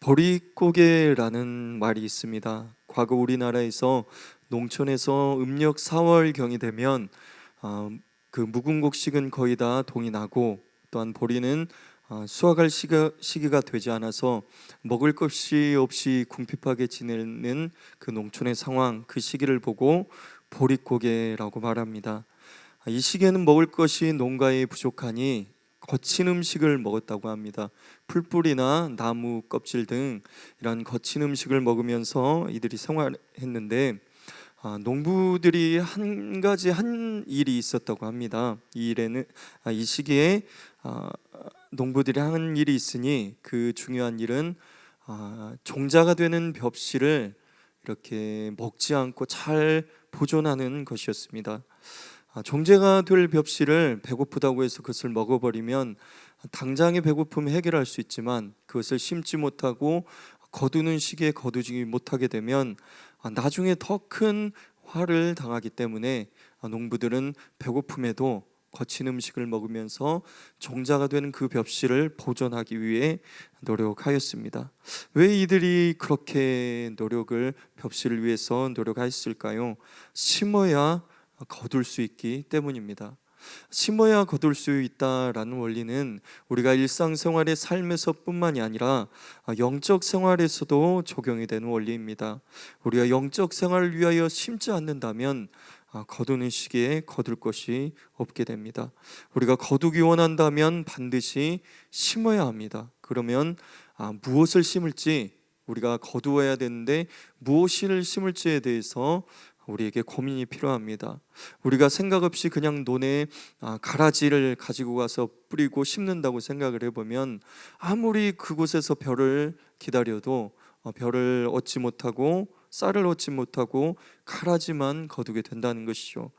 보릿고개라는 말이 있습니다. 과거 우리나라에서 농촌에서 음력 4월경이 되면 어, 그 묵은 곡식은 거의 다 동이 나고, 또한 보리는 수확할 시기가 되지 않아서 먹을 것이 없이 궁핍하게 지내는 그 농촌의 상황, 그 시기를 보고 보릿고개라고 말합니다. 이 시기에는 먹을 것이 농가에 부족하니 거친 음식을 먹었다고 합니다. 풀뿌리나 나무 껍질 등 이런 거친 음식을 먹으면서 이들이 생활했는데, 농부들이 한 일이 있었다고 합니다. 이 시기에 농부들이 하는 일이 있으니, 그 중요한 일은 종자가 되는 벽실을 이렇게 먹지 않고 잘 보존하는 것이었습니다. 종자가 될 벽실을 배고프다고 해서 그것을 먹어버리면 당장의 배고픔을 해결할 수 있지만, 그것을 심지 못하고 거두는 시기에 거두지 못하게 되면 나중에 더 큰 화를 당하기 때문에 농부들은 배고픔에도 거친 음식을 먹으면서 종자가 되는 그 벽실을 보존하기 위해 노력하였습니다. 왜 이들이 그렇게 벽실을 위해서 노력했을까요? 심어야 거둘 수 있기 때문입니다. 심어야 거둘 수 있다라는 원리는 우리가 일상생활의 삶에서 뿐만이 아니라 영적 생활에서도 적용이 되는 원리입니다. 우리가 영적 생활을 위하여 심지 않는다면 거두는 시기에 거둘 것이 없게 됩니다. 우리가 거두기 원한다면 반드시 심어야 합니다. 그러면 무엇을 심을지, 우리가 거두어야 되는데 무엇을 심을지에 대해서 우리에게 고민이 필요합니다. 우리가 생각 없이 그냥 논에 가라지를 가지고 가서 뿌리고 심는다고 생각을 해보면, 아무리 그곳에서 벼를 기다려도 벼를 얻지 못하고 쌀을 얻지 못하고 가라지만 거두게 된다는 것이죠.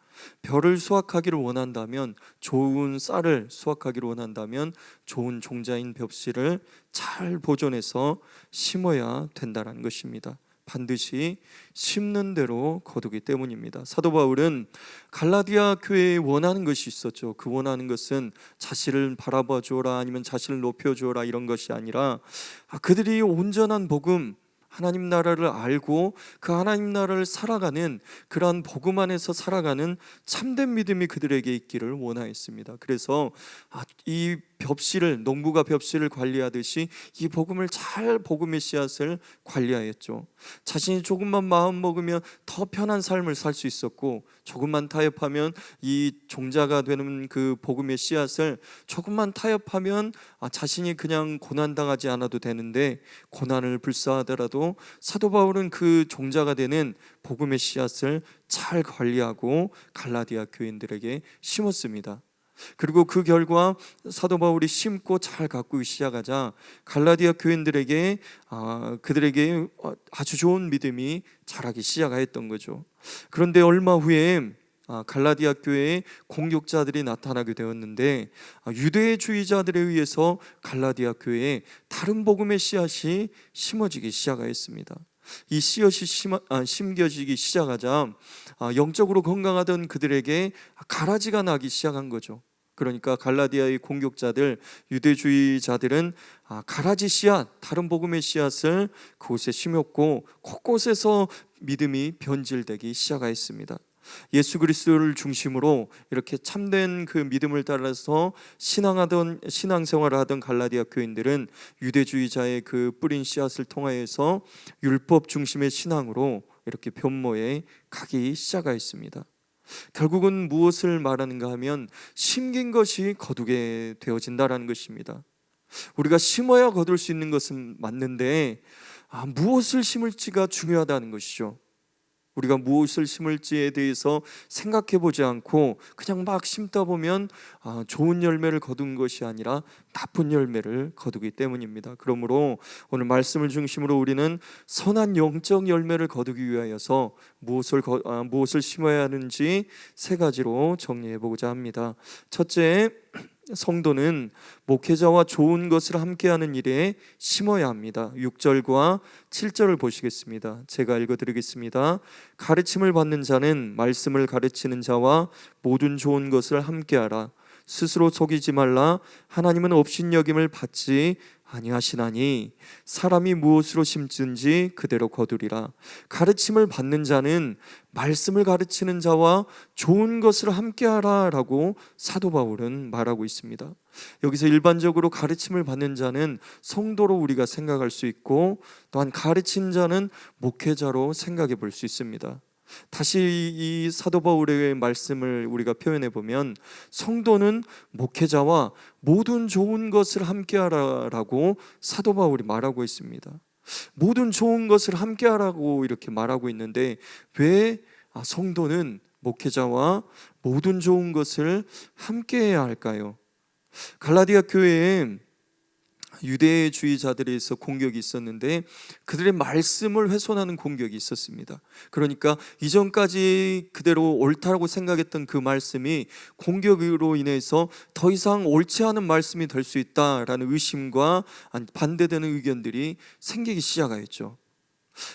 벼를 수확하기를 원한다면, 좋은 쌀을 수확하기를 원한다면 좋은 종자인 벽실을 잘 보존해서 심어야 된다는 것입니다. 반드시 심는 대로 거두기 때문입니다. 사도 바울은 갈라디아 교회에 원하는 것이 있었죠. 그 원하는 것은 자신을 바라봐 주어라, 아니면 자신을 높여 주어라, 이런 것이 아니라 그들이 온전한 복음, 하나님 나라를 알고 그 하나님 나라를 살아가는, 그러한 복음 안에서 살아가는 참된 믿음이 그들에게 있기를 원하였습니다. 그래서 이 농부가 벽실을 관리하듯이 이 복음의 씨앗을 관리하였죠. 자신이 조금만 마음 먹으면 더 편한 삶을 살 수 있었고, 조금만 타협하면 이 종자가 되는 그 복음의 씨앗을 조금만 타협하면 자신이 그냥 고난당하지 않아도 되는데, 고난을 불사하더라도 사도 바울은 그 종자가 되는 복음의 씨앗을 잘 관리하고 갈라디아 교인들에게 심었습니다. 그리고 그 결과 사도 바울이 심고 잘 가꾸기 시작하자 갈라디아 교인들에게 그들에게 아주 좋은 믿음이 자라기 시작하였던 거죠. 그런데 얼마 후에 갈라디아 교회에 공격자들이 나타나게 되었는데, 유대주의자들에 의해서 갈라디아 교회에 다른 복음의 씨앗이 심어지기 시작하였습니다. 이 씨앗이 심겨지기 시작하자 영적으로 건강하던 그들에게 가라지가 나기 시작한 거죠. 그러니까 갈라디아의 공격자들, 유대주의자들은 가라지 씨앗, 다른 복음의 씨앗을 그곳에 심었고, 곳곳에서 믿음이 변질되기 시작하였습니다. 예수 그리스도를 중심으로 이렇게 참된 그 믿음을 따라서 신앙생활을 하던 갈라디아 교인들은 유대주의자의 그 뿌린 씨앗을 통하여서 율법 중심의 신앙으로 이렇게 변모해 가기 시작하였습니다. 결국은 무엇을 말하는가 하면, 심긴 것이 거두게 되어진다라는 것입니다. 우리가 심어야 거둘 수 있는 것은 맞는데 무엇을 심을지가 중요하다는 것이죠. 우리가 무엇을 심을지에 대해서 생각해 보지 않고 그냥 막 심다 보면 좋은 열매를 거둔 것이 아니라 나쁜 열매를 거두기 때문입니다. 그러므로 오늘 말씀을 중심으로 우리는 선한 영적 열매를 거두기 위하여서 무엇을 심어야 하는지 세 가지로 정리해 보고자 합니다. 첫째, 성도는 목회자와 좋은 것을 함께하는 일에 심어야 합니다. 6절과 7절을 보시겠습니다. 제가 읽어드리겠습니다. 가르침을 받는 자는 말씀을 가르치는 자와 모든 좋은 것을 함께하라. 스스로 속이지 말라. 하나님은 업신여김을 받지 아니하시나니 사람이 무엇으로 심든지 그대로 거두리라. 가르침을 받는 자는 말씀을 가르치는 자와 좋은 것을 함께하라 라고 사도 바울은 말하고 있습니다. 여기서 일반적으로 가르침을 받는 자는 성도로 우리가 생각할 수 있고, 또한 가르친 자는 목회자로 생각해 볼 수 있습니다. 다시 이 사도 바울의 말씀을 우리가 표현해 보면, 성도는 목회자와 모든 좋은 것을 함께하라라고 사도 바울이 말하고 있습니다. 모든 좋은 것을 함께하라고 이렇게 말하고 있는데, 왜 성도는 목회자와 모든 좋은 것을 함께해야 할까요? 갈라디아 교회에 유대주의자들에서 공격이 있었는데, 그들의 말씀을 훼손하는 공격이 있었습니다. 그러니까 이전까지 그대로 옳다고 생각했던 그 말씀이 공격으로 인해서 더 이상 옳지 않은 말씀이 될 수 있다라는 의심과 반대되는 의견들이 생기기 시작하였죠.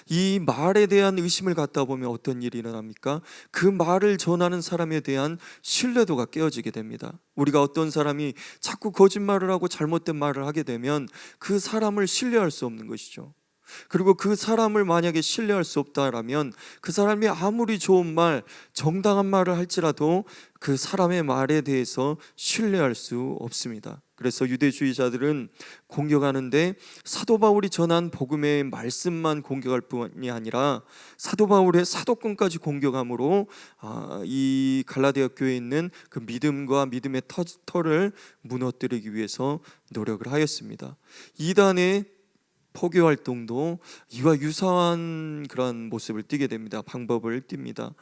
이 말에 대한 의심을 갖다 보면 어떤 일이 일어납니까? 그 말을 전하는 사람에 대한 신뢰도가 깨어지게 됩니다. 우리가 어떤 사람이 자꾸 거짓말을 하고 잘못된 말을 하게 되면 그 사람을 신뢰할 수 없는 것이죠. 그리고 그 사람을 만약에 신뢰할 수 없다라면 그 사람이 아무리 좋은 말, 정당한 말을 할지라도 그 사람의 말에 대해서 신뢰할 수 없습니다. 그래서 유대주의자들은 공격하는데, 사도 바울이 전한 복음의 말씀만 공격할 뿐이 아니라 사도 바울의 사도권까지 공격함으로 이 갈라디아 교회에 있는 그 믿음과 믿음의 터를 무너뜨리기 위해서 노력을 하였습니다. 이단의 포교 활동도 이와 유사한 그런 모습을 띠게 됩니다. 방법을 띱니다.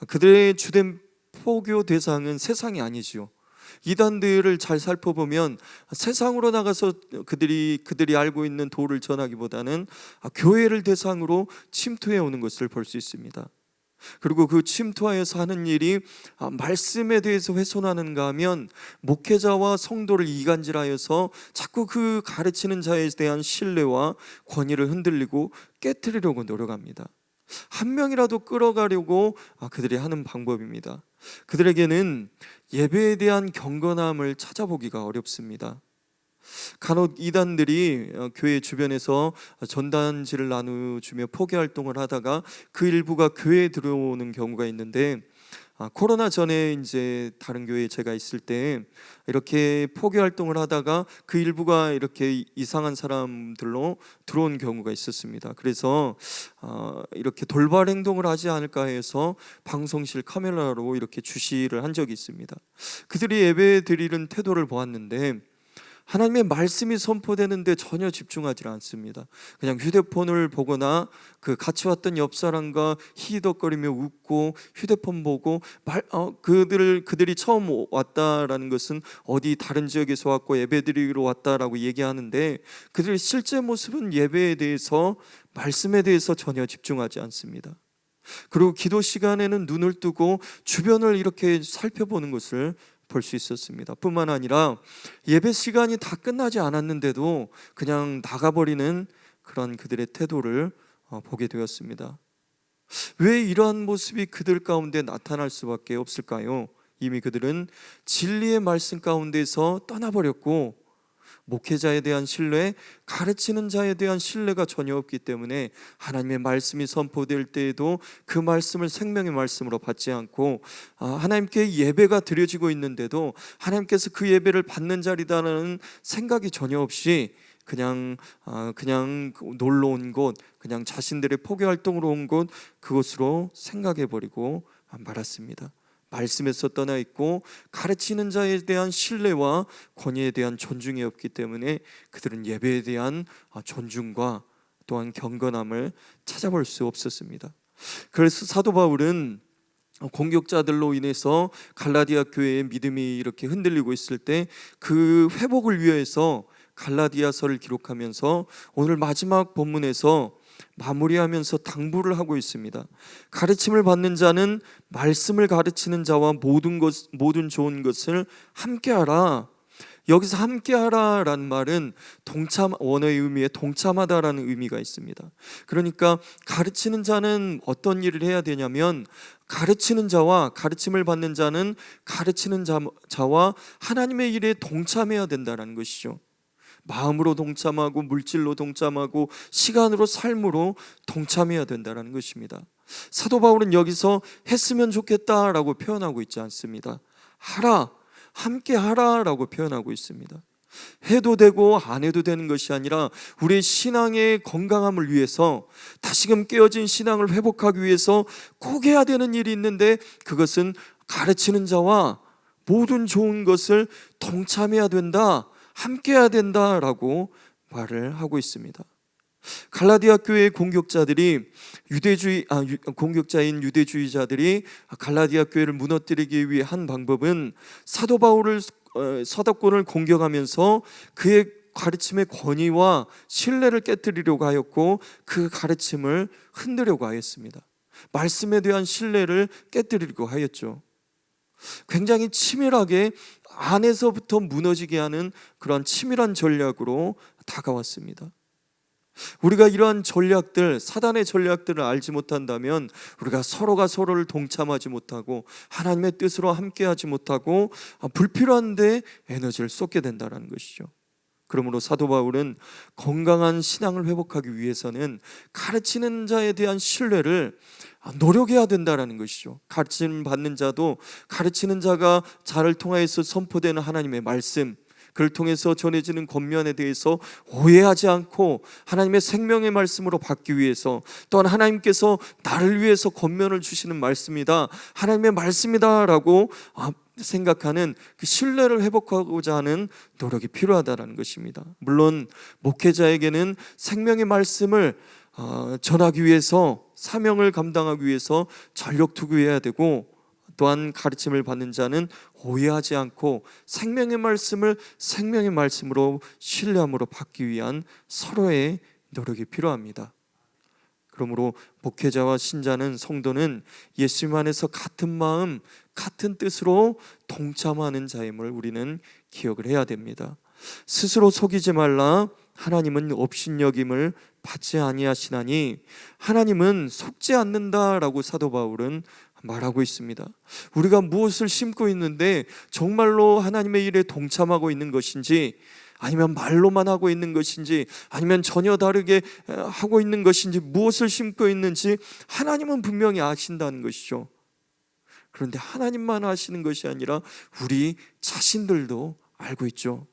그들의 주된 포교 대상은 세상이 아니지요. 이단들을 잘 살펴보면 세상으로 나가서 그들이 알고 있는 도를 전하기보다는 교회를 대상으로 침투해 오는 것을 볼 수 있습니다. 그리고 그 침투하여서 하는 일이 말씀에 대해서 훼손하는가 하면 목회자와 성도를 이간질하여서 자꾸 그 가르치는 자에 대한 신뢰와 권위를 흔들리고 깨트리려고 노력합니다. 한 명이라도 끌어가려고 그들이 하는 방법입니다. 그들에게는 예배에 대한 경건함을 찾아보기가 어렵습니다. 간혹 이단들이 교회 주변에서 전단지를 나누주며 포교 활동을 하다가 그 일부가 교회에 들어오는 경우가 있는데, 코로나 전에 이제 다른 교회에 제가 있을 때 이렇게 포교 활동을 하다가 그 일부가 이렇게 이상한 사람들로 들어온 경우가 있었습니다. 그래서 이렇게 돌발 행동을 하지 않을까 해서 방송실 카메라로 이렇게 주시를 한 적이 있습니다. 그들이 예배 드리는 태도를 보았는데, 하나님의 말씀이 선포되는데 전혀 집중하지 않습니다. 그냥 휴대폰을 보거나 그 같이 왔던 옆 사람과 히덕거리며 웃고 휴대폰 보고 그들이 처음 왔다라는 것은 어디 다른 지역에서 왔고 예배드리러 왔다라고 얘기하는데, 그들의 실제 모습은 예배에 대해서, 말씀에 대해서 전혀 집중하지 않습니다. 그리고 기도 시간에는 눈을 뜨고 주변을 이렇게 살펴보는 것을 볼 수 있었습니다. 뿐만 아니라 예배 시간이 다 끝나지 않았는데도 그냥 나가버리는 그런 그들의 태도를 보게 되었습니다. 왜 이러한 모습이 그들 가운데 나타날 수밖에 없을까요? 이미 그들은 진리의 말씀 가운데서 떠나버렸고, 목회자에 대한 신뢰, 가르치는 자에 대한 신뢰가 전혀 없기 때문에 하나님의 말씀이 선포될 때에도 그 말씀을 생명의 말씀으로 받지 않고, 하나님께 예배가 드려지고 있는데도 하나님께서 그 예배를 받는 자리다라는 생각이 전혀 없이 그냥 놀러 온 곳, 그냥 자신들의 포교 활동으로 온 곳, 그것으로 생각해 버리고 말았습니다. 말씀에서 떠나 있고 가르치는 자에 대한 신뢰와 권위에 대한 존중이 없기 때문에 그들은 예배에 대한 존중과 또한 경건함을 찾아볼 수 없었습니다. 그래서 사도 바울은 공격자들로 인해서 갈라디아 교회의 믿음이 이렇게 흔들리고 있을 때 그 회복을 위해서 갈라디아서를 기록하면서 오늘 마지막 본문에서 마무리하면서 당부를 하고 있습니다. 가르침을 받는 자는 말씀을 가르치는 자와 모든 좋은 것을 함께하라. 여기서 함께하라라는 말은 원어의 의미에 동참하다라는 의미가 있습니다. 그러니까 가르치는 자는 어떤 일을 해야 되냐면, 가르치는 자와 가르침을 받는 자는 가르치는 자와 하나님의 일에 동참해야 된다는 것이죠. 마음으로 동참하고 물질로 동참하고 시간으로 삶으로 동참해야 된다는 것입니다. 사도 바울은 여기서 했으면 좋겠다라고 표현하고 있지 않습니다. 하라, 함께 하라라고 표현하고 있습니다. 해도 되고 안 해도 되는 것이 아니라 우리의 신앙의 건강함을 위해서, 다시금 깨어진 신앙을 회복하기 위해서 꼭 해야 되는 일이 있는데, 그것은 가르치는 자와 모든 좋은 것을 동참해야 된다, 함께 해야 된다라고 말을 하고 있습니다. 갈라디아 교회의 공격자인 유대주의자들이 갈라디아 교회를 무너뜨리기 위해 한 방법은 사도 바울을 서답권을 공격하면서 그의 가르침의 권위와 신뢰를 깨뜨리려고 하였고, 그 가르침을 흔들려고 하였습니다. 말씀에 대한 신뢰를 깨뜨리려고 하였죠. 굉장히 치밀하게 안에서부터 무너지게 하는 그런 치밀한 전략으로 다가왔습니다. 우리가 이러한 전략들, 사단의 전략들을 알지 못한다면 우리가 서로가 서로를 동참하지 못하고 하나님의 뜻으로 함께하지 못하고 불필요한 데 에너지를 쏟게 된다는 것이죠. 그러므로 사도 바울은 건강한 신앙을 회복하기 위해서는 가르치는 자에 대한 신뢰를 노력해야 된다는 것이죠. 가르침 받는 자도 가르치는 자가 자를 통하여서 선포되는 하나님의 말씀, 그를 통해서 전해지는 권면에 대해서 오해하지 않고 하나님의 생명의 말씀으로 받기 위해서, 또한 하나님께서 나를 위해서 권면을 주시는 말씀이다, 하나님의 말씀이다 라고 생각하는 그 신뢰를 회복하고자 하는 노력이 필요하다는 것입니다. 물론 목회자에게는 생명의 말씀을 전하기 위해서, 사명을 감당하기 위해서 전력 투구해야 되고, 또한 가르침을 받는 자는 오해하지 않고 생명의 말씀을 생명의 말씀으로 신뢰함으로 받기 위한 서로의 노력이 필요합니다. 그러므로 목회자와 신자는, 성도는 예수님 안에서 같은 마음, 같은 뜻으로 동참하는 자임을 우리는 기억을 해야 됩니다. 스스로 속이지 말라. 하나님은 업신여김을 받지 아니하시나니, 하나님은 속지 않는다라고 사도 바울은 말하고 있습니다. 우리가 무엇을 심고 있는데 정말로 하나님의 일에 동참하고 있는 것인지, 아니면 말로만 하고 있는 것인지, 아니면 전혀 다르게 하고 있는 것인지, 무엇을 심고 있는지 하나님은 분명히 아신다는 것이죠. 그런데 하나님만 아시는 것이 아니라 우리 자신들도 알고 있죠.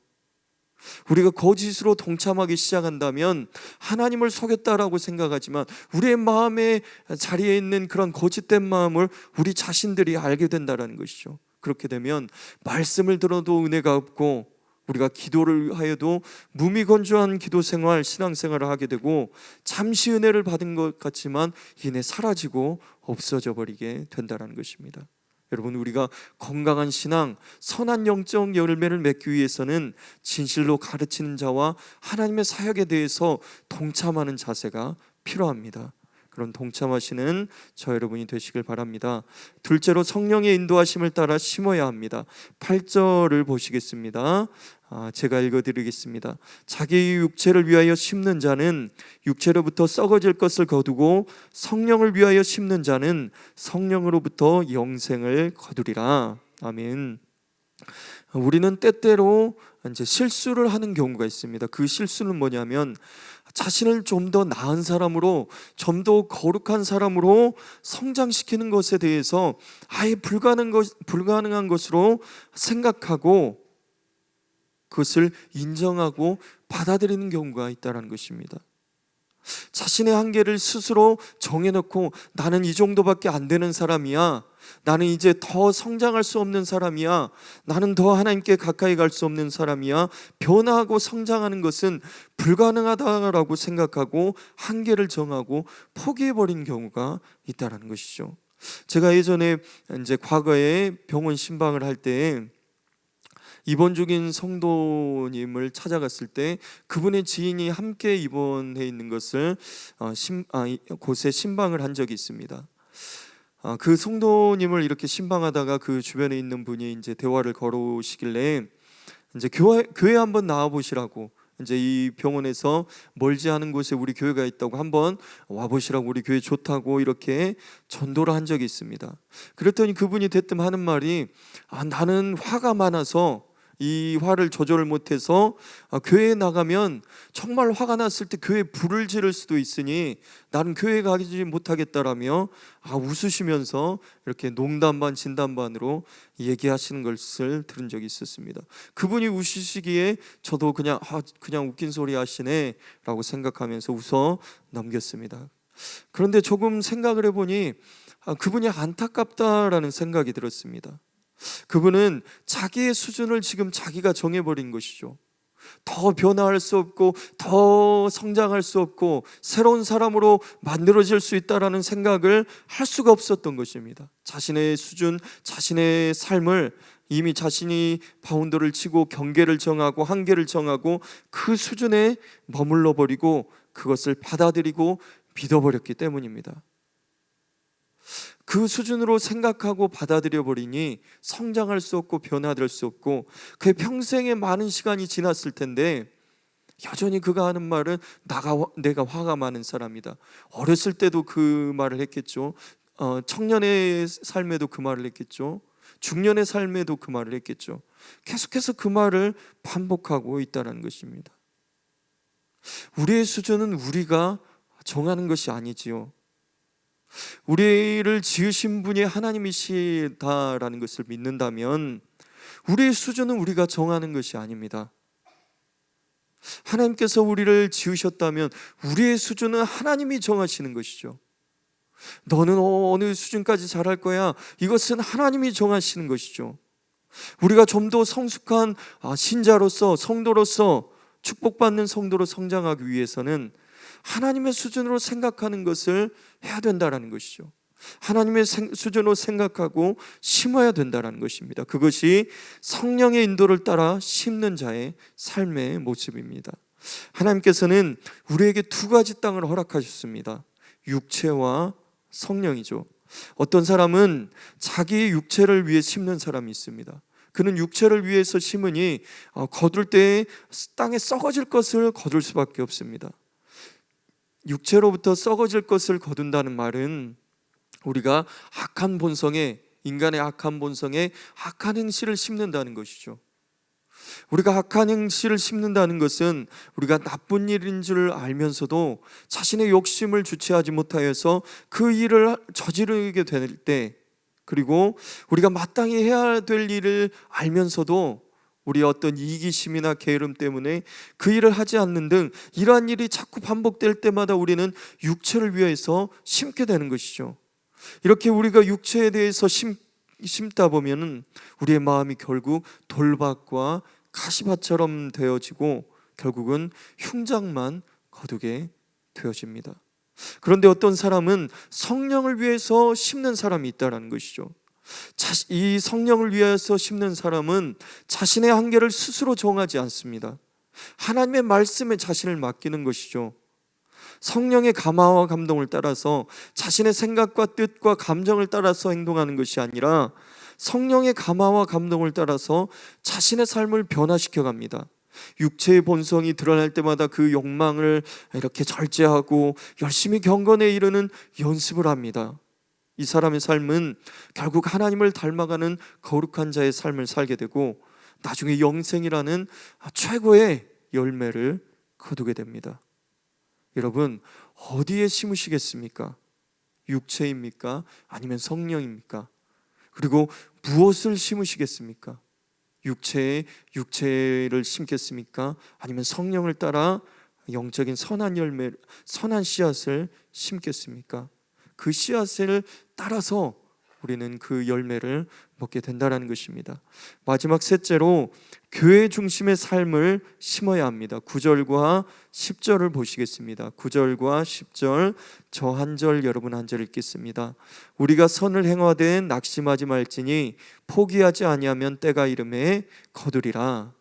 우리가 거짓으로 동참하기 시작한다면 하나님을 속였다라고 생각하지만 우리의 마음의 자리에 있는 그런 거짓된 마음을 우리 자신들이 알게 된다는 것이죠. 그렇게 되면 말씀을 들어도 은혜가 없고, 우리가 기도를 하여도 무미건조한 기도 생활, 신앙생활을 하게 되고, 잠시 은혜를 받은 것 같지만 이내 사라지고 없어져 버리게 된다는 것입니다. 여러분, 우리가 건강한 신앙, 선한 영적 열매를 맺기 위해서는 진실로 가르치는 자와 하나님의 사역에 대해서 동참하는 자세가 필요합니다. 그런 동참하시는 저 여러분이 되시길 바랍니다. 둘째로, 성령의 인도하심을 따라 심어야 합니다. 8절을 보시겠습니다. 제가 읽어드리겠습니다. 자기의 육체를 위하여 심는 자는 육체로부터 썩어질 것을 거두고, 성령을 위하여 심는 자는 성령으로부터 영생을 거두리라. 아멘. 우리는 때때로 이제 실수를 하는 경우가 있습니다. 그 실수는 뭐냐면, 자신을 좀 더 나은 사람으로, 좀 더 거룩한 사람으로 성장시키는 것에 대해서 아예 불가능한 것으로 생각하고 그것을 인정하고 받아들이는 경우가 있다는 것입니다. 자신의 한계를 스스로 정해놓고, 나는 이 정도밖에 안 되는 사람이야, 나는 이제 더 성장할 수 없는 사람이야, 나는 더 하나님께 가까이 갈 수 없는 사람이야, 변화하고 성장하는 것은 불가능하다라고 생각하고 한계를 정하고 포기해버린 경우가 있다는 것이죠. 제가 예전에 이제 과거에 병원 신방을 할 때 입원 중인 성도님을 찾아갔을 때 그분의 지인이 함께 입원해 있는 것을 곳에 신방을 한 적이 있습니다. 그 성도님을 이렇게 신방하다가 그 주변에 있는 분이 이제 대화를 걸어오시길래 이제 교회 한번 나와 보시라고, 이제 이 병원에서 멀지 않은 곳에 우리 교회가 있다고 한번 와보시라고, 우리 교회 좋다고 이렇게 전도를 한 적이 있습니다. 그랬더니 그분이 대뜸 하는 말이, 나는 화가 많아서 이 화를 조절을 못해서 교회에 나가면 정말 화가 났을 때 교회에 불을 지를 수도 있으니 나는 교회에 가지 못하겠다라며 웃으시면서 이렇게 농담 반 진담 반으로 얘기하시는 것을 들은 적이 있었습니다. 그분이 웃으시기에 저도 그냥 웃긴 소리 하시네 라고 생각하면서 웃어 넘겼습니다. 그런데 조금 생각을 해보니 그분이 안타깝다라는 생각이 들었습니다. 그분은 자기의 수준을 지금 자기가 정해버린 것이죠. 더 변화할 수 없고 더 성장할 수 없고 새로운 사람으로 만들어질 수 있다라는 생각을 할 수가 없었던 것입니다. 자신의 수준, 자신의 삶을 이미 자신이 바운더를 치고 경계를 정하고 한계를 정하고 그 수준에 머물러 버리고 그것을 받아들이고 믿어버렸기 때문입니다. 그 수준으로 생각하고 받아들여 버리니 성장할 수 없고 변화될 수 없고 그의 평생에 많은 시간이 지났을 텐데 여전히 그가 하는 말은 내가 화가 많은 사람이다. 어렸을 때도 그 말을 했겠죠. 청년의 삶에도 그 말을 했겠죠. 중년의 삶에도 그 말을 했겠죠. 계속해서 그 말을 반복하고 있다는 것입니다. 우리의 수준은 우리가 정하는 것이 아니지요. 우리를 지으신 분이 하나님이시다라는 것을 믿는다면 우리의 수준은 우리가 정하는 것이 아닙니다. 하나님께서 우리를 지으셨다면 우리의 수준은 하나님이 정하시는 것이죠. 너는 어느 수준까지 자랄 거야, 이것은 하나님이 정하시는 것이죠. 우리가 좀 더 성숙한 신자로서, 성도로서, 축복받는 성도로 성장하기 위해서는 하나님의 수준으로 생각하는 것을 해야 된다는 것이죠. 하나님의 수준으로 생각하고 심어야 된다는 것입니다. 그것이 성령의 인도를 따라 심는 자의 삶의 모습입니다. 하나님께서는 우리에게 두 가지 땅을 허락하셨습니다. 육체와 성령이죠. 어떤 사람은 자기의 육체를 위해 심는 사람이 있습니다. 그는 육체를 위해서 심으니 거둘 때에 땅에 썩어질 것을 거둘 수밖에 없습니다. 육체로부터 썩어질 것을 거둔다는 말은 우리가 악한 본성에, 인간의 악한 본성에 악한 행실을 심는다는 것이죠. 우리가 악한 행실을 심는다는 것은 우리가 나쁜 일인 줄 알면서도 자신의 욕심을 주체하지 못하여서 그 일을 저지르게 될 때, 그리고 우리가 마땅히 해야 될 일을 알면서도 우리의 어떤 이기심이나 게으름 때문에 그 일을 하지 않는 등 이러한 일이 자꾸 반복될 때마다 우리는 육체를 위해서 심게 되는 것이죠. 이렇게 우리가 육체에 대해서 심다 보면 우리의 마음이 결국 돌밭과 가시밭처럼 되어지고 결국은 흉장만 거두게 되어집니다. 그런데 어떤 사람은 성령을 위해서 심는 사람이 있다는 것이죠. 이 성령을 위해서 심는 사람은 자신의 한계를 스스로 정하지 않습니다. 하나님의 말씀에 자신을 맡기는 것이죠. 성령의 감화와 감동을 따라서 자신의 생각과 뜻과 감정을 따라서 행동하는 것이 아니라 성령의 감화와 감동을 따라서 자신의 삶을 변화시켜 갑니다. 육체의 본성이 드러날 때마다 그 욕망을 이렇게 절제하고 열심히 경건에 이르는 연습을 합니다. 이 사람의 삶은 결국 하나님을 닮아가는 거룩한 자의 삶을 살게 되고 나중에 영생이라는 최고의 열매를 거두게 됩니다. 여러분, 어디에 심으시겠습니까? 육체입니까? 아니면 성령입니까? 그리고 무엇을 심으시겠습니까? 육체를 심겠습니까? 아니면 성령을 따라 영적인 선한 열매, 선한 씨앗을 심겠습니까? 그 씨앗을 따라서 우리는 그 열매를 먹게 된다는 것입니다. 마지막 셋째로 교회 중심의 삶을 심어야 합니다. 9절과 10절을 보시겠습니다. 9절과 10절, 저 한 절, 여러분 한 절 읽겠습니다. 우리가 선을 행하되 낙심하지 말지니 포기하지 아니하면 때가 이름에 거두리라.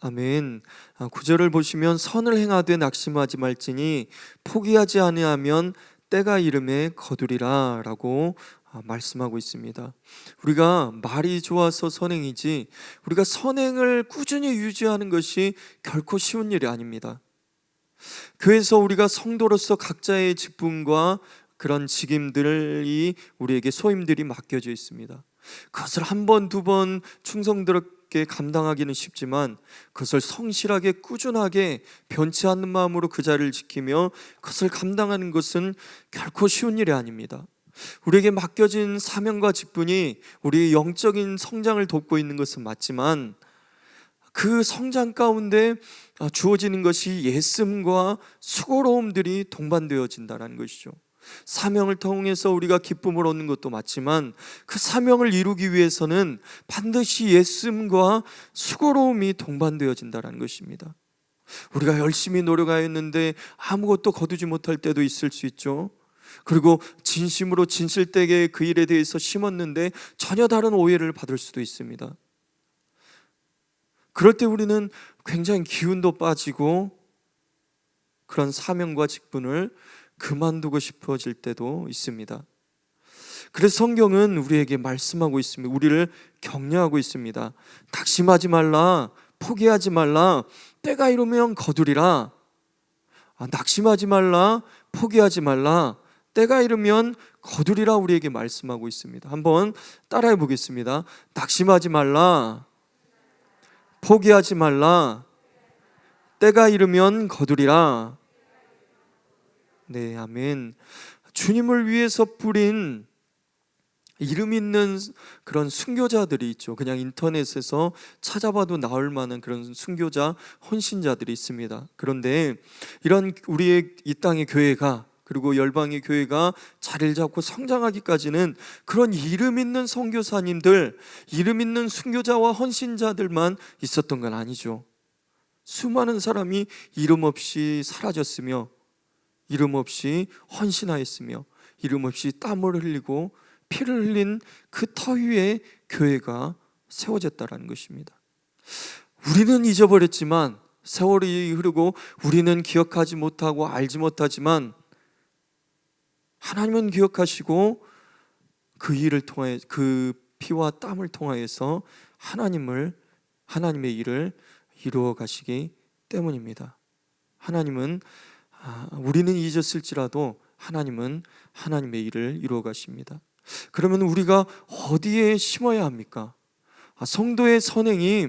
아멘. 9절을 보시면 선을 행하되 낙심하지 말지니 포기하지 아니하면 때가 이름에 거두리라 라고 말씀하고 있습니다. 우리가 말이 좋아서 선행이지 우리가 선행을 꾸준히 유지하는 것이 결코 쉬운 일이 아닙니다. 그래서 우리가 성도로서 각자의 직분과 그런 직임들이 우리에게 소임들이 맡겨져 있습니다. 그것을 한 번, 두 번 충성스럽게 감당하기는 쉽지만 그것을 성실하게 꾸준하게 변치 않는 마음으로 그 자리를 지키며 그것을 감당하는 것은 결코 쉬운 일이 아닙니다. 우리에게 맡겨진 사명과 직분이 우리의 영적인 성장을 돕고 있는 것은 맞지만 그 성장 가운데 주어지는 것이 예씀과 수고로움들이 동반되어진다는 것이죠. 사명을 통해서 우리가 기쁨을 얻는 것도 맞지만 그 사명을 이루기 위해서는 반드시 예씀과 수고로움이 동반되어진다는 것입니다. 우리가 열심히 노력하였는데 아무것도 거두지 못할 때도 있을 수 있죠. 그리고 진심으로 진실되게 그 일에 대해서 심었는데 전혀 다른 오해를 받을 수도 있습니다. 그럴 때 우리는 굉장히 기운도 빠지고 그런 사명과 직분을 그만두고 싶어질 때도 있습니다. 그래서 성경은 우리에게 말씀하고 있습니다. 우리를 격려하고 있습니다. 낙심하지 말라, 포기하지 말라, 때가 이르면 거두리라. 낙심하지 말라, 포기하지 말라, 때가 이르면 거두리라 우리에게 말씀하고 있습니다. 한번 따라해 보겠습니다. 낙심하지 말라, 포기하지 말라, 때가 이르면 거두리라. 네, 아멘. 주님을 위해서 뿌린 이름 있는 그런 순교자들이 있죠. 그냥 인터넷에서 찾아봐도 나올 만한 그런 순교자, 헌신자들이 있습니다. 그런데 이런 우리의 이 땅의 교회가, 그리고 열방의 교회가 자리를 잡고 성장하기까지는 그런 이름 있는 선교사님들, 이름 있는 순교자와 헌신자들만 있었던 건 아니죠. 수많은 사람이 이름 없이 사라졌으며, 이름 없이 헌신하였으며, 이름 없이 땀을 흘리고 피를 흘린 그 터 위에 교회가 세워졌다는 것입니다. 우리는 잊어버렸지만, 세월이 흐르고 우리는 기억하지 못하고 알지 못하지만 하나님은 기억하시고 그 일을 통해, 그 피와 땀을 통하여서 하나님의 일을 이루어 가시기 때문입니다. 하나님은 우리는 잊었을지라도 하나님은 하나님의 일을 이루어 가십니다. 그러면 우리가 어디에 심어야 합니까? 성도의 선행이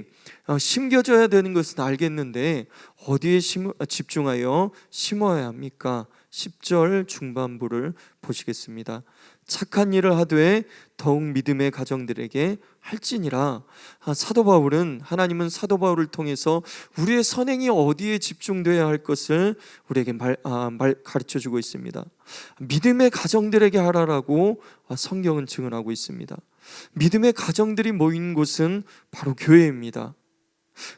심겨져야 되는 것은 알겠는데 어디에 집중하여 심어야 합니까? 10절 중반부를 보시겠습니다. 착한 일을 하되 더욱 믿음의 가정들에게 할지니라. 사도 바울은, 하나님은 사도 바울을 통해서 우리의 선행이 어디에 집중되어야 할 것을 우리에게 가르쳐주고 있습니다. 믿음의 가정들에게 하라라고 성경은 증언하고 있습니다. 믿음의 가정들이 모인 곳은 바로 교회입니다.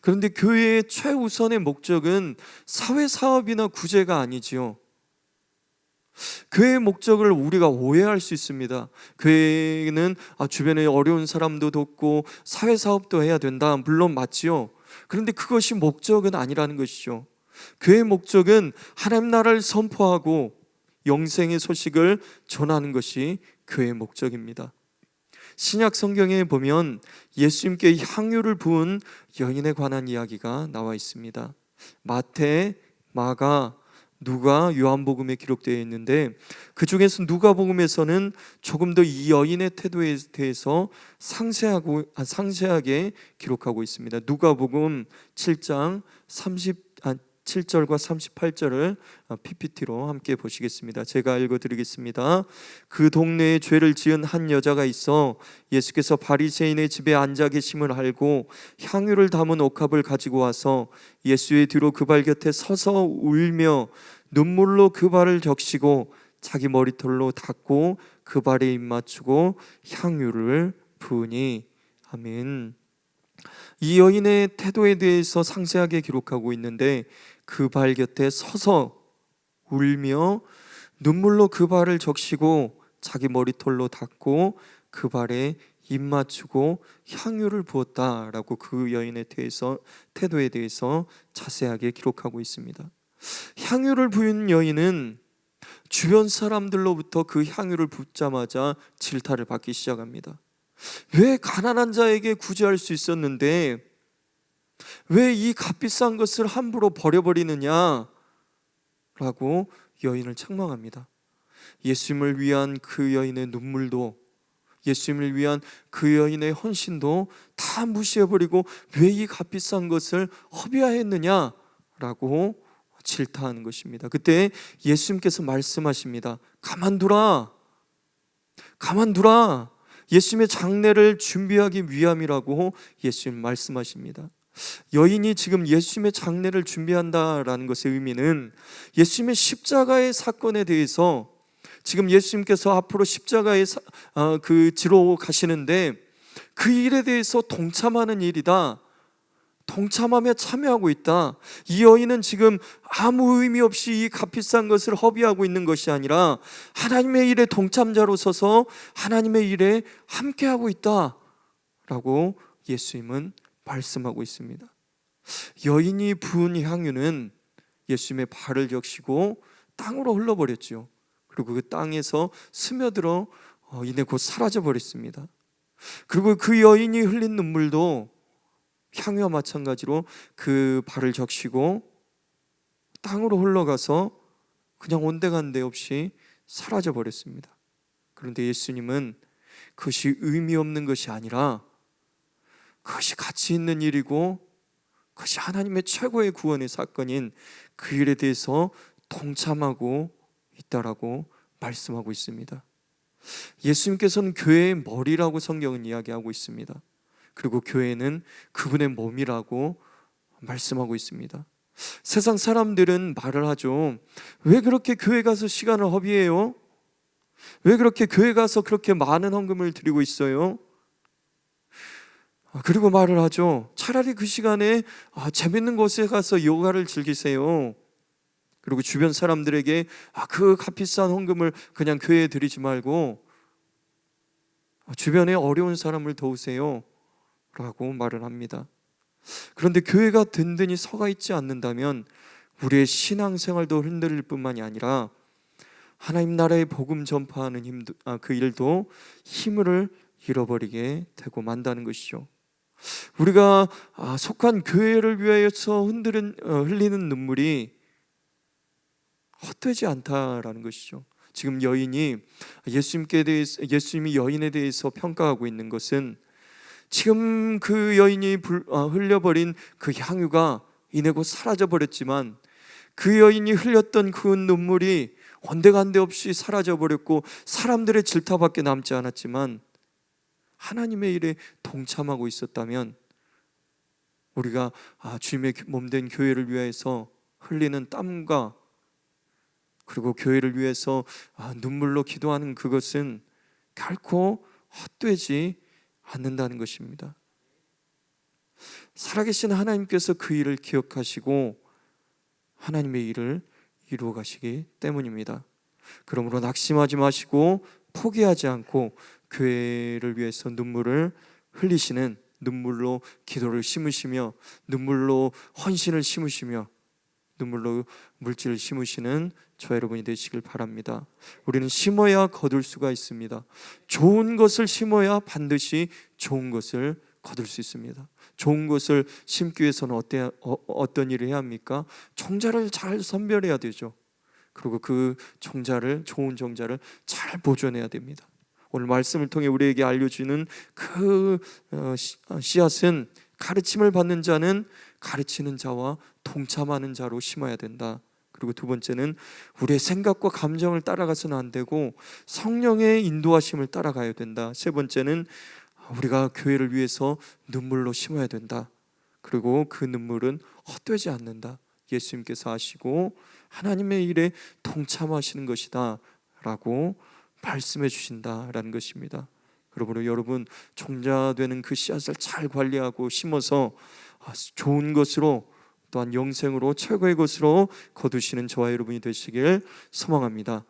그런데 교회의 최우선의 목적은 사회사업이나 구제가 아니지요. 교회의 목적을 우리가 오해할 수 있습니다. 교회는 주변에 어려운 사람도 돕고 사회사업도 해야 된다. 물론 맞지요. 그런데 그것이 목적은 아니라는 것이죠. 교회의 목적은 하나님 나라를 선포하고 영생의 소식을 전하는 것이 교회의 목적입니다. 신약 성경에 보면 예수님께 향유를 부은 여인에 관한 이야기가 나와 있습니다. 마태, 마가, 누가, 요한복음에 기록되어 있는데 그 중에서 누가복음에서는 조금 더 이 여인의 태도에 대해서 상세하게 기록하고 있습니다. 누가복음 7장 7절과 38절을 PPT로 함께 보시겠습니다. 제가 읽어드리겠습니다. 그 동네에 죄를 지은 한 여자가 있어 예수께서 바리새인의 집에 앉아 계심을 알고 향유를 담은 옥합을 가지고 와서 예수의 뒤로 그 발 곁에 서서 울며 눈물로 그 발을 적시고 자기 머리털로 닦고 그 발에 입 맞추고 향유를 부으니. 아멘. 이 여인의 태도에 대해서 상세하게 기록하고 있는데 그 발 곁에 서서 울며 눈물로 그 발을 적시고 자기 머리털로 닦고 그 발에 입 맞추고 향유를 부었다라고 그 여인의 태도에 대해서 자세하게 기록하고 있습니다. 향유를 부은 여인은 주변 사람들로부터 그 향유를 붓자마자 질타를 받기 시작합니다. 왜 가난한 자에게 구제할 수 있었는데 왜 이 값비싼 것을 함부로 버려버리느냐 라고 여인을 책망합니다. 예수님을 위한 그 여인의 눈물도, 예수님을 위한 그 여인의 헌신도 다 무시해버리고 왜 이 값비싼 것을 허비하였느냐라고 질타하는 것입니다. 그때 예수님께서 말씀하십니다. 가만두라, 가만두라. 예수님의 장례를 준비하기 위함이라고 예수님 말씀하십니다. 여인이 지금 예수님의 장례를 준비한다라는 것의 의미는 예수님의 십자가의 사건에 대해서, 지금 예수님께서 앞으로 십자가의 그 지로 가시는데 그 일에 대해서 동참하는 일이다, 동참하며 참여하고 있다. 이 여인은 지금 아무 의미 없이 이 값비싼 것을 허비하고 있는 것이 아니라 하나님의 일에 동참자로 서서 하나님의 일에 함께하고 있다 라고 예수님은 말씀하고 있습니다. 여인이 부은 향유는 예수님의 발을 적시고 땅으로 흘러버렸죠. 그리고 그 땅에서 스며들어 이내 곧 사라져 버렸습니다. 그리고 그 여인이 흘린 눈물도 향유와 마찬가지로 그 발을 적시고 땅으로 흘러가서 그냥 온데간데 없이 사라져 버렸습니다. 그런데 예수님은 그것이 의미 없는 것이 아니라 그것이 가치 있는 일이고 그것이 하나님의 최고의 구원의 사건인 그 일에 대해서 동참하고 있다라고 말씀하고 있습니다. 예수님께서는 교회의 머리라고 성경은 이야기하고 있습니다. 그리고 교회는 그분의 몸이라고 말씀하고 있습니다. 세상 사람들은 말을 하죠. 왜 그렇게 교회 가서 시간을 허비해요? 왜 그렇게 교회 가서 그렇게 많은 헌금을 드리고 있어요? 그리고 말을 하죠. 차라리 그 시간에 재밌는 곳에 가서 요가를 즐기세요. 그리고 주변 사람들에게 그 값비싼 헌금을 그냥 교회에 드리지 말고 주변에 어려운 사람을 도우세요 라고 말을 합니다. 그런데 교회가 든든히 서가 있지 않는다면 우리의 신앙생활도 흔들릴 뿐만이 아니라 하나님 나라의 복음 전파하는 그 일도 힘을 잃어버리게 되고 만다는 것이죠. 우리가 속한 교회를 위하여서 흘리는 눈물이 헛되지 않다라는 것이죠. 지금 여인이 예수님이 여인에 대해서 평가하고 있는 것은 지금 그 여인이 흘려버린 그 향유가 이내 곧 사라져버렸지만 그 여인이 흘렸던 그 눈물이 온데간데 없이 사라져버렸고 사람들의 질타밖에 남지 않았지만 하나님의 일에 동참하고 있었다면 우리가 주님의 몸된 교회를 위해서 흘리는 땀과 그리고 교회를 위해서 눈물로 기도하는 그것은 결코 헛되지 않는다는 것입니다. 살아계신 하나님께서 그 일을 기억하시고 하나님의 일을 이루어 가시기 때문입니다. 그러므로 낙심하지 마시고 포기하지 않고 교회를 위해서 눈물을 흘리시는, 눈물로 기도를 심으시며 눈물로 헌신을 심으시며 눈물로 물질을 심으시는 저 여러분이 되시길 바랍니다. 우리는 심어야 거둘 수가 있습니다. 좋은 것을 심어야 반드시 좋은 것을 거둘 수 있습니다. 좋은 것을 심기 위해서는 어떤 일을 해야 합니까? 종자를 잘 선별해야 되죠. 그리고 그 종자를, 좋은 종자를 잘 보존해야 됩니다. 오늘 말씀을 통해 우리에게 알려주는 그 씨앗은 가르침을 받는 자는 가르치는 자와 동참하는 자로 심어야 된다. 그리고 두 번째는 우리의 생각과 감정을 따라가서는 안 되고 성령의 인도하심을 따라가야 된다. 세 번째는 우리가 교회를 위해서 눈물로 심어야 된다. 그리고 그 눈물은 헛되지 않는다. 예수님께서 하시고 하나님의 일에 동참하시는 것이다 라고 말씀해 주신다라는 것입니다. 그러므로 여러분, 종자되는 그 씨앗을 잘 관리하고 심어서 좋은 것으로, 또한 영생으로 최고의 것으로 거두시는 저와 여러분이 되시길 소망합니다.